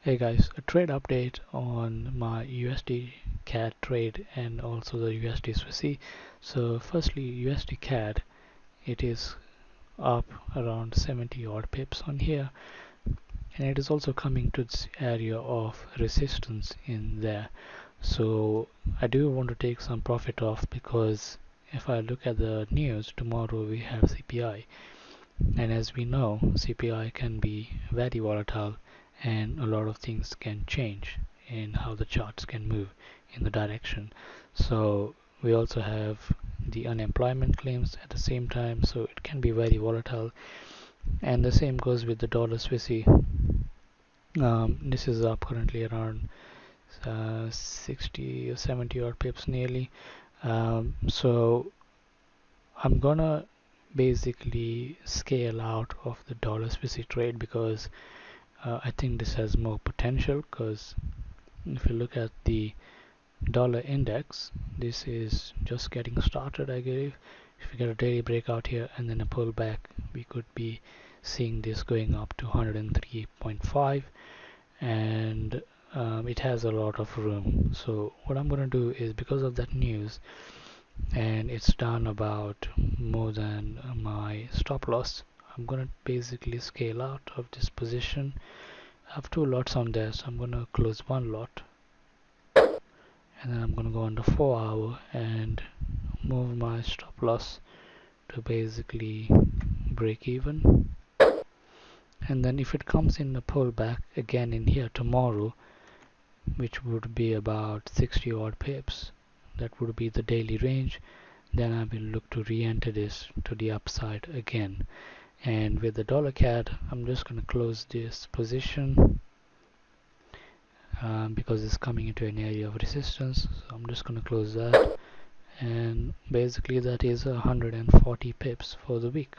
Hey guys, a trade update on my USD CAD trade and also the USD Swissy. So firstly, USD CAD, it is up around 70 odd pips on here, and it is also coming to this area of resistance in there. So I do want to take some profit off, because if I look at the news, tomorrow we have CPI, and as we know, CPI can be very volatile and a lot of things can change in how the charts can move in the direction. So we also have the unemployment claims at the same time, so it can be very volatile. And the same goes with the dollar Swissy. This is up currently around 60 or 70 odd pips nearly. So I'm gonna basically scale out of the dollar Swissy trade, because I think this has more potential. Because if you look at the dollar index, this is just getting started, I believe. If we get a daily breakout here and then a pullback, we could be seeing this going up to 103.5, and it has a lot of room. So what I'm going to do is, because of that news, and it's done about more than my stop loss, I'm going to basically scale out of this position. I have two lots on there, so I'm going to close one lot, and then I'm going to go on the 4 hour and move my stop loss to basically break even. And then if it comes in a pullback again in here tomorrow, which would be about 60 odd pips, that would be the daily range, then I will look to re-enter this to the upside again. And with the dollar CAD, I'm just going to close this position because it's coming into an area of resistance. So I'm just going to close that, and basically that is 140 pips for the week.